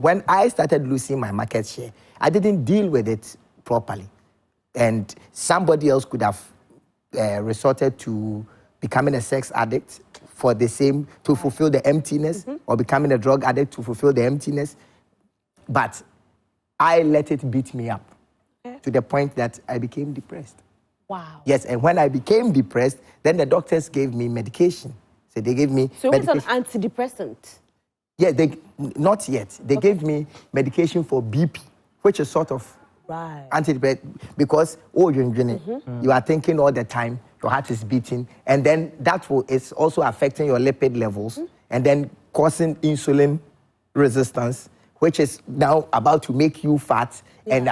When I started losing my market share, I didn't deal with it properly. And somebody else could have resorted to becoming a sex addict for the same, to fulfill the emptiness, or becoming a drug addict to fulfill the emptiness. But I let it beat me up to the point that I became depressed. Wow. Yes, and when I became depressed, then the doctors gave me medication. So they gave me So it's an antidepressant? Yeah, not yet. They gave me medication for BP, which is sort of antidepressant, because you are thinking all the time, your heart is beating, and then is also affecting your lipid levels, and then causing insulin resistance, which is now about to make you fat, and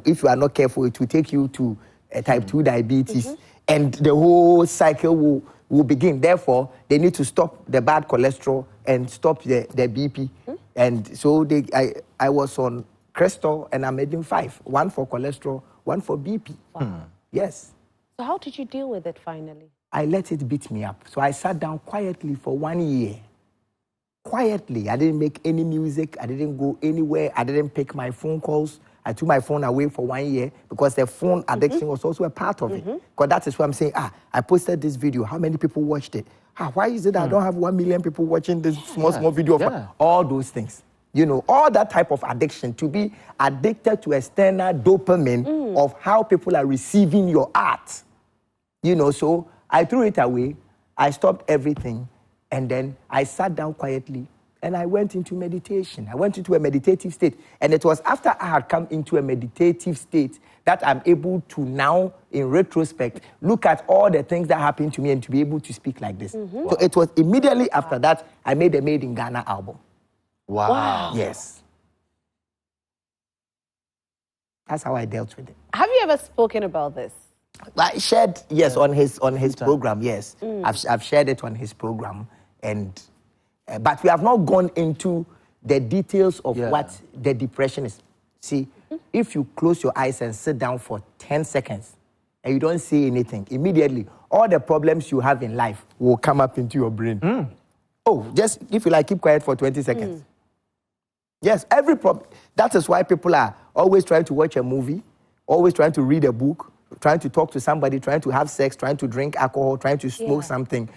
if you are not careful, it will take you to type 2 diabetes, and the whole cycle will begin. Therefore, they need to stop the bad cholesterol and stop the BP. And so I was on Crestor and Amedin 5, one for cholesterol, one for BP. Wow. Yes. So how did you deal with it finally? I let it beat me up. So I sat down quietly for 1 year. Quietly. I didn't make any music. I didn't go anywhere. I didn't pick my phone calls. I took my phone away for 1 year because the phone addiction was also a part of it. Because that is why I'm saying, I posted this video. How many people watched it? Why is it that I don't have 1 million people watching this small video of all those things? You know, all that type of addiction, to be addicted to external dopamine of how people are receiving your art. You know, so I threw it away. I stopped everything. And then I sat down quietly and I went into meditation. I went into a meditative state. And it was after I had come into a meditative state that I'm able to now, in retrospect, look at all the things that happened to me and to be able to speak like this. So it was immediately after that I made a Made in Ghana album. Wow. Yes. That's how I dealt with it. Have you ever spoken about this? I shared, yes, on his program, yes. I've shared it on his program. And but we have not gone into the details of what the depression is. See, if you close your eyes and sit down for 10 seconds and you don't see anything, immediately all the problems you have in life will come up into your brain. Oh, just if you like, keep quiet for 20 seconds. Yes, every problem. That is why people are always trying to watch a movie, always trying to read a book, trying to talk to somebody, trying to have sex, trying to drink alcohol, trying to smoke something,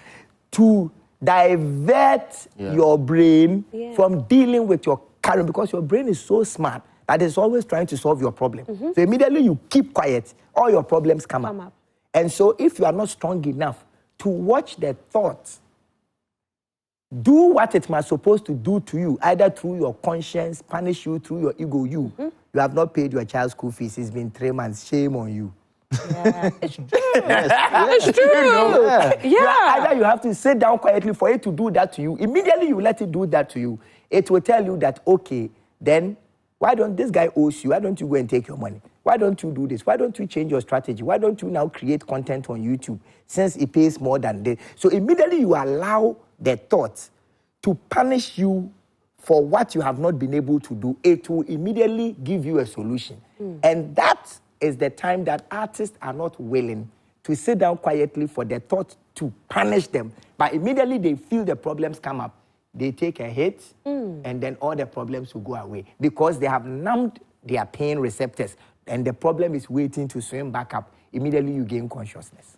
to divert your brain from dealing with your current, because your brain is so smart that it's always trying to solve your problem. So immediately you keep quiet, all your problems come up. And so if you are not strong enough to watch the thoughts do what it was supposed to do to you, either through your conscience, punish you, through your ego, you have not paid your child's school fees, it's been 3 months, shame on you. Yeah. It's true. It's true. You know? Either you have to sit down quietly for it to do that to you. Immediately you let it do that to you. It will tell you that, okay, then why don't this guy owes you? Why don't you go and take your money? Why don't you do this? Why don't you change your strategy? Why don't you now create content on YouTube since it pays more than this? So immediately you allow the thoughts to punish you for what you have not been able to do. It will immediately give you a solution. And that is the time that artists are not willing to sit down quietly for the thought to punish them. But immediately they feel the problems come up, they take a hit, and then all the problems will go away because they have numbed their pain receptors, and the problem is waiting to swim back up. Immediately you gain consciousness.